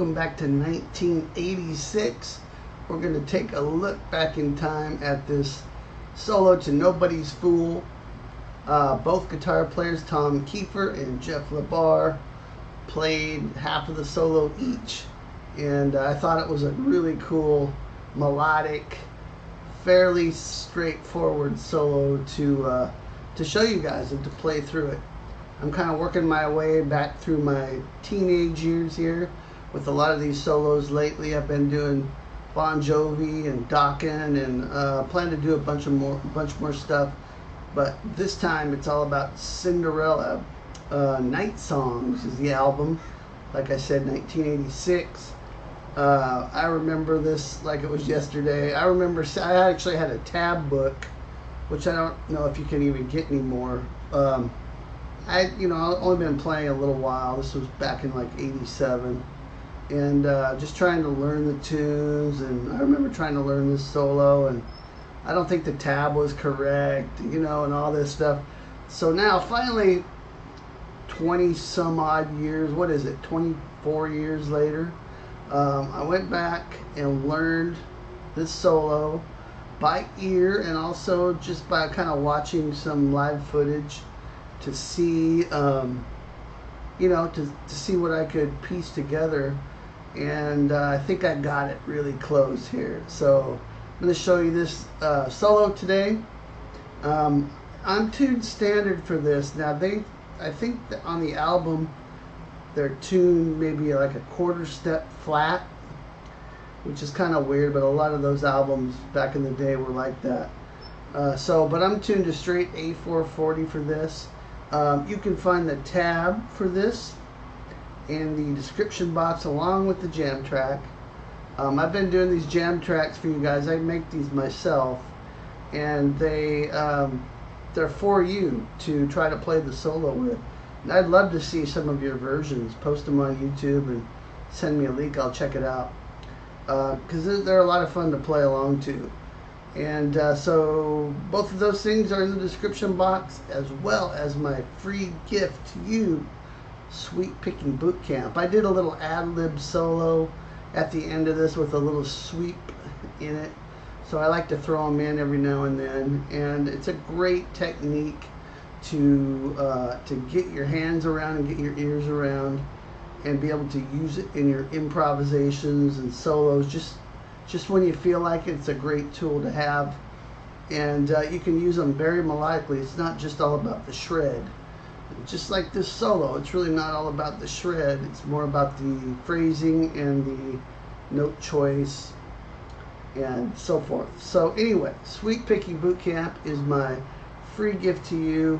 welcome back to 1986. We're going to take a look back in time at this solo to Nobody's Fool. Both guitar players, Tom Keifer and Jeff LaBar, played half of the solo each, and I thought it was a really cool, melodic, fairly straightforward solo to show you guys and to play through it. I'm kind of working my way back through my teenage years here with a lot of these solos lately. I've been doing Bon Jovi and Dokken, and plan to do a bunch more stuff. But this time it's all about Cinderella. Night Songs is the album. Like I said, 1986. I remember this like it was yesterday. I remember I actually had a tab book, which I don't know if you can even get anymore. I've only been playing a little while. This was back in like '87, and just trying to learn the tunes. And I remember trying to learn this solo, and I don't think the tab was correct, and all this stuff. So now, finally, 20 some odd years, 24 years later, I went back and learned this solo by ear, and also just by kind of watching some live footage to see, to see what I could piece together. And I think I got it really close here. So I'm going to show you this solo today. I'm tuned standard for this. Now I think that on the album they're tuned maybe like a quarter step flat, which is kind of weird, but a lot of those albums back in the day were like that. But I'm tuned to straight A440 for this. You can find the tab for this in the description box along with the jam track. I've been doing these jam tracks for you guys. I make these myself, and they're for you to try to play the solo with. And I'd love to see some of your versions. Post them on YouTube and send me a link. I'll check it out, because they're a lot of fun to play along to. And so both of those things are in the description box, as well as my free gift to you, Sweet Picking Boot Camp. I did a little ad-lib solo at the end of this with a little sweep in it, so I like to throw them in every now and then. And it's a great technique to get your hands around and get your ears around, and be able to use it in your improvisations and solos. Just when you feel like it, it's a great tool to have. And you can use them very melodically. It's not just all about the shred. Just like this solo, it's really not all about the shred. It's more about the phrasing and the note choice and so forth. So anyway, Sweet Picking Boot Camp is my free gift to you.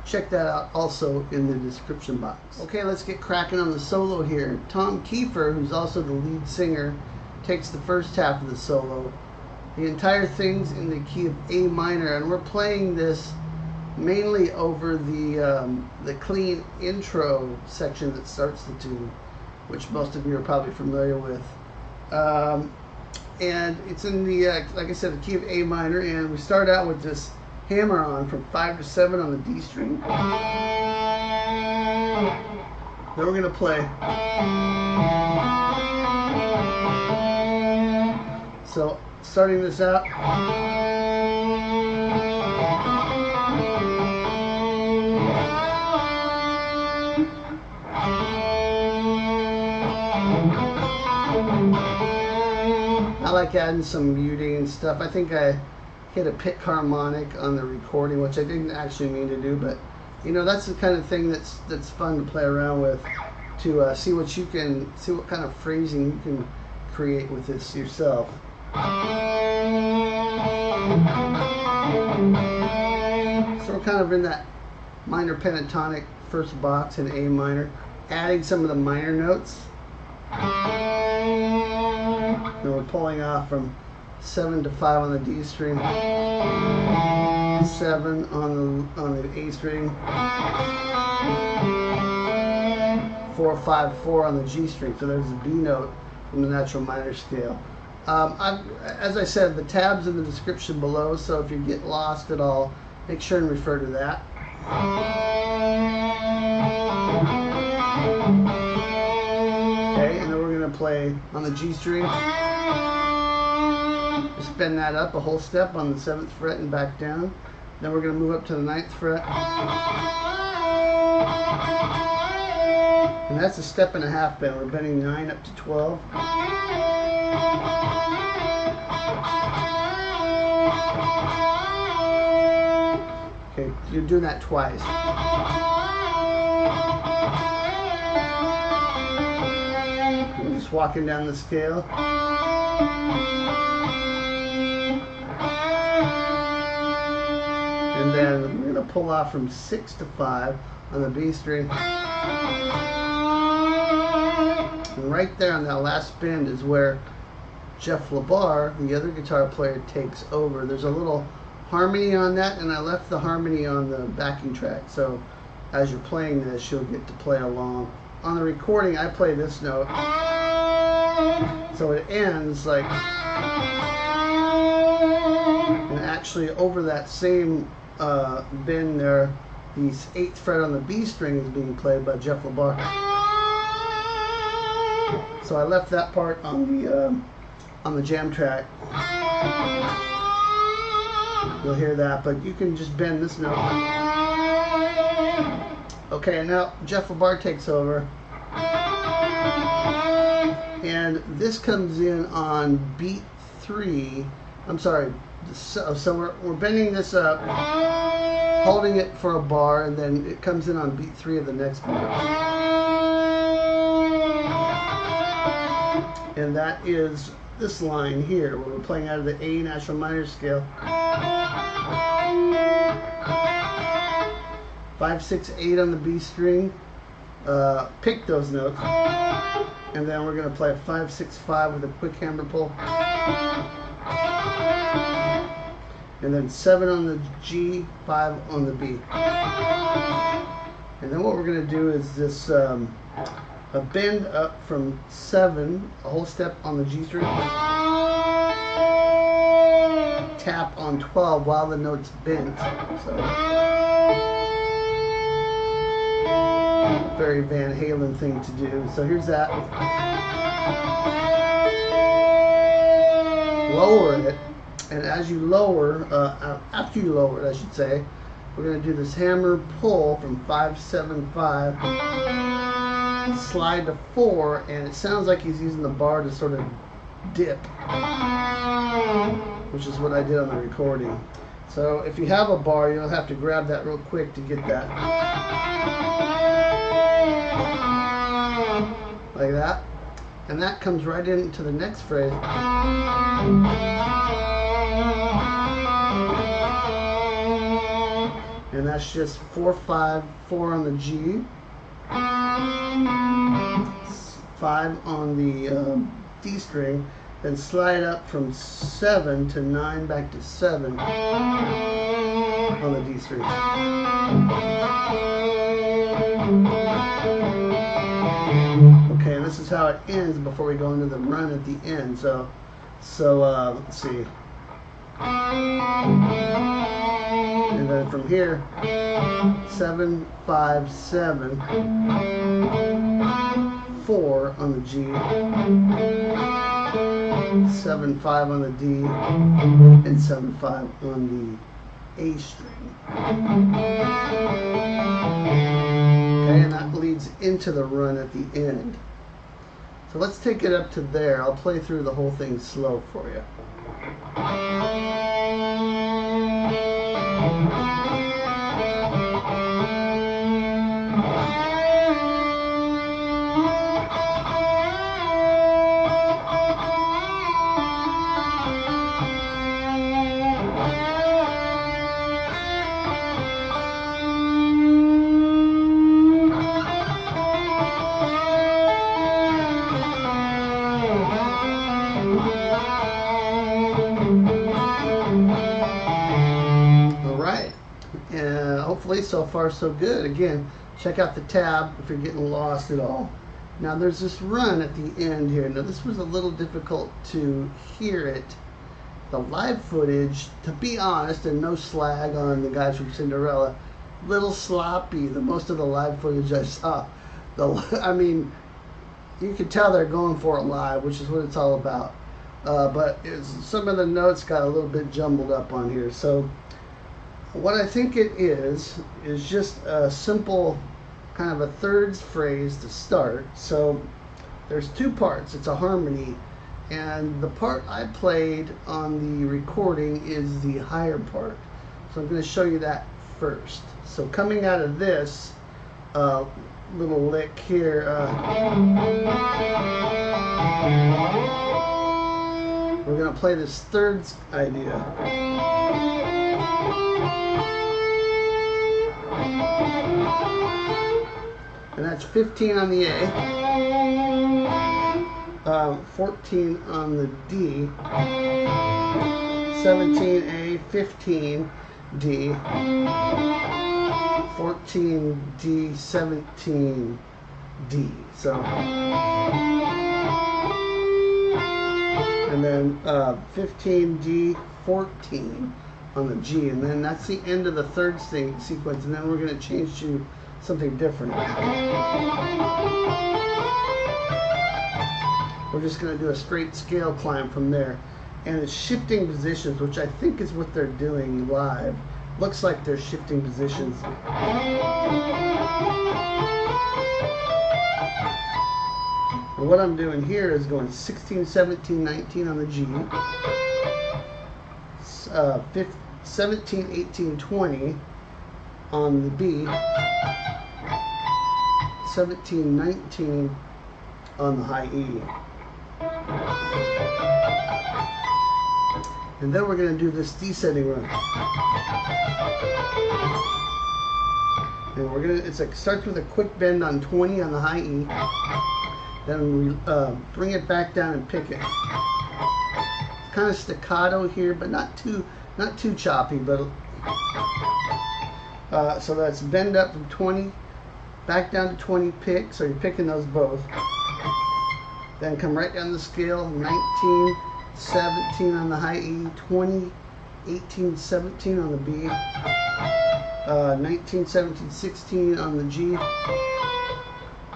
Check that out also in the description box. Okay, let's get cracking on the solo here. Tom Keifer, who's also the lead singer, takes the first half of the solo. The entire thing's in the key of A minor, and we're playing this mainly over the clean intro section that starts the tune, which most of you are probably familiar with. And it's in the, like I said, the key of A minor, and we start out with this hammer on from 5 to 7 on the D string. Then we're going to play. So, starting this out. I like adding some muting and stuff. I think I hit a pick harmonic on the recording, which I didn't actually mean to do, but that's the kind of thing that's fun to play around with, to see what kind of phrasing you can create with this yourself. So we're kind of in that minor pentatonic first box in A minor, adding some of the minor notes. And we're pulling off from 7 to 5 on the D string, 7 on the A string, 4, 5, 4 on the G string. So there's the B note from the natural minor scale. As I said, the tab's in the description below, so if you get lost at all, make sure and refer to that. Okay, and then going to play on the G string. Just bend that up a whole step on the 7th fret and back down. Then we're going to move up to the 9th fret. And that's a step and a half bend. We're bending 9 up to 12. Okay, you're doing that twice. You're just walking down the scale. And then we're going to pull off from 6 to 5 on the B string. And right there on that last bend is where Jeff LaBar, the other guitar player, takes over. There's a little harmony on that, and I left the harmony on the backing track, so as you're playing this, you'll get to play along. On the recording, I play this note, so it ends like, and actually over that same bend there, the 8th fret on the B string is being played by Jeff LaBar. So I left that part on the jam track. You'll hear that, but you can just bend this note. Okay, now Jeff LaBar takes over. And this comes in on beat 3. I'm sorry. So we're bending this up, holding it for a bar, and then it comes in on beat 3 of the next bar. And that is this line here, where we're playing out of the A natural minor scale. 5, 6, 8 on the B string. Pick those notes. And then we're going to play a 5, 6, 5 with a quick hammer pull. And then 7 on the G, 5 on the B. And then what we're going to do is this a bend up from 7, a whole step on the G string. Tap on 12 while the note's bent. So very Van Halen thing to do. So here's that. Lower it, and as you lower, after you lower it, I should say, we're going to do this hammer pull from 5, 7, 5, slide to 4, and it sounds like he's using the bar to sort of dip, which is what I did on the recording. So if you have a bar, you'll have to grab that real quick to get that. Like that. And that comes right into the next phrase. And that's just 4, 5, 4 on the G, 5 on the D string, then slide up from 7 to 9 back to 7 on the D string. Okay, and this is how it ends before we go into the run at the end. So let's see. And then from here, 7, 5, 7, 4 on the G, 7, 5 on the D, and 7, 5 on the A string. Okay, and that leads into the run at the end. So let's take it up to there. I'll play through the whole thing slow for you. Hopefully so far so good. Again, check out the tab if you're getting lost at all. Now there's this run at the end here. Now this was a little difficult to hear it. The live footage, to be honest, and no slag on the guys from Cinderella, little sloppy. The most of the live footage I saw. I mean, you can tell they're going for it live, which is what it's all about. But some of the notes got a little bit jumbled up on here. So what I think it is just a simple kind of a thirds phrase to start. So there's two parts. It's a harmony, and the part I played on the recording is the higher part. So I'm going to show you that first. So coming out of this little lick here, we're going to play this thirds idea. And that's 15 on the A, 14 on the D, 17A, 15D, 14D, 17D. So, and then 15D, 14 on the G, and then that's the end of the third sequence, and then we're going to change to something different. We're just going to do a straight scale climb from there, and it's shifting positions, which I think is what they're doing live. Looks like they're shifting positions. And what I'm doing here is going 16, 17, 19 on the G, 17, 18, 20 on the B, 17, 19 on the high E. And then we're going to do this descending run. And we're going to, it starts with a quick bend on 20 on the high E. Then we bring it back down and pick it. It's kind of staccato here, but not too choppy. But so that's bend up from 20, back down to 20, pick. So you're picking those both. Then come right down the scale, 19, 17 on the high E, 20, 18, 17 on the B, 19, 17, 16 on the G,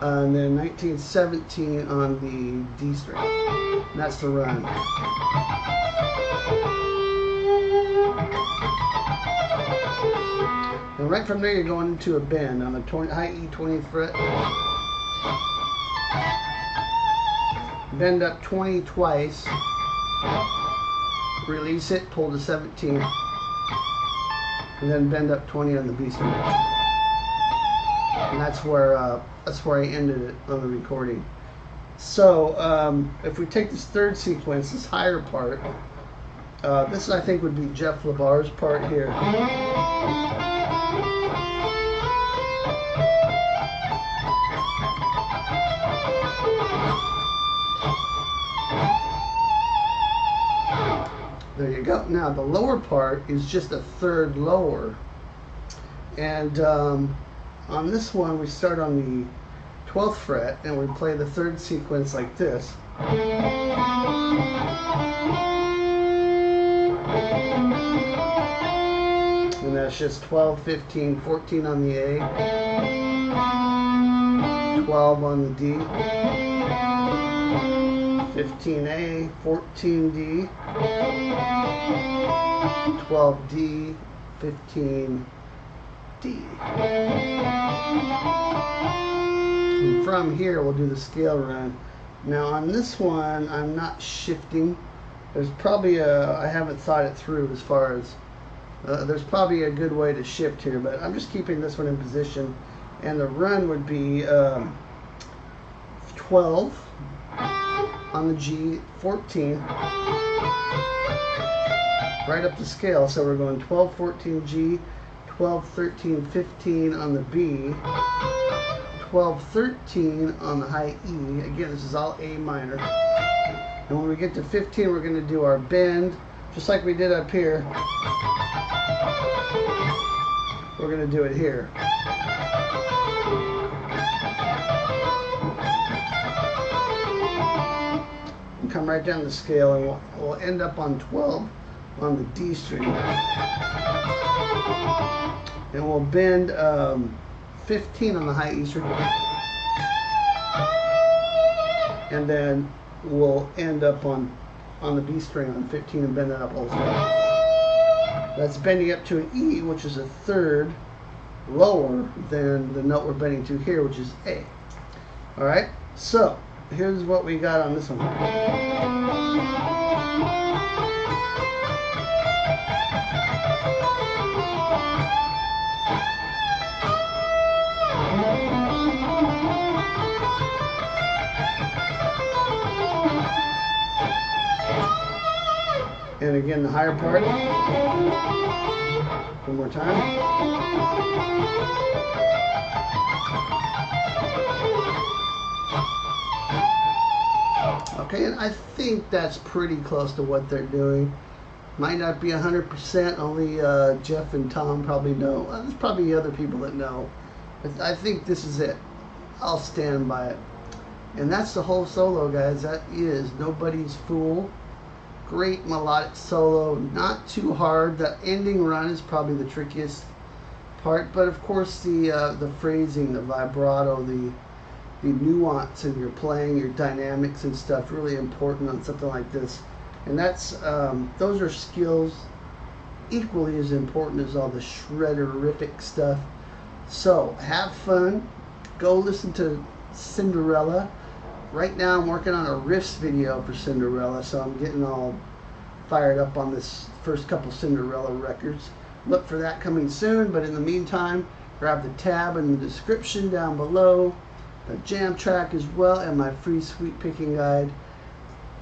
and then 19, 17 on the D string. And that's the run. And right from there you're going into a bend on the high E 20th fret. Bend up 20 twice, release it, pull to 17, and then bend up 20 on the B string. And that's where I ended it on the recording. So if we take this third sequence, this higher part, this I think would be Jeff LaBar's part here. There you go. Now the lower part is just a third lower, and on this one we start on the 12th fret and we play the third sequence like this. And that's just 12, 15, 14 on the A, 12 on the D, 15A, 14D, 12D, 15D. And from here we'll do the scale run. Now on this one I'm not shifting. There's probably I haven't thought it through as far as there's probably a good way to shift here, but I'm just keeping this one in position, and the run would be 12 on the G, 14 right up the scale. So we're going 12, 14 G, 12, 13, 15 on the B, 12, 13 on the high E. Again, this is all A minor. And when we get to 15, we're going to do our bend, just like we did up here. We're going to do it here. And come right down the scale, and we'll end up on 12 on the D string. And we'll bend 15 on the high E string. and then we'll end up on the B string on 15 and bend that up also. That's bending up to an E, which is a third lower than the note we're bending to here, which is A. All right, so here's what we got on this one. And again, the higher part. One more time. Okay, and I think that's pretty close to what they're doing. Might not be 100%, only Jeff and Tom probably know. There's probably other people that know. But I think this is it. I'll stand by it. And that's the whole solo, guys. That is Nobody's Fool. Great melodic solo, not too hard. That ending run is probably the trickiest part, but of course the phrasing, the vibrato, the nuance in your playing, your dynamics and stuff, really important on something like this. And that's those are skills equally as important as all the shredderific stuff. So have fun. Go listen to Cinderella. Right now I'm working on a riffs video for Cinderella, so I'm getting all fired up on this first couple Cinderella records. Look for that coming soon, but in the meantime, grab the tab in the description down below, the jam track as well, and my free sweep picking guide.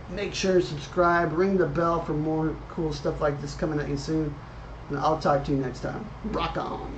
Make sure to subscribe, ring the bell for more cool stuff like this coming at you soon, and I'll talk to you next time. Rock on!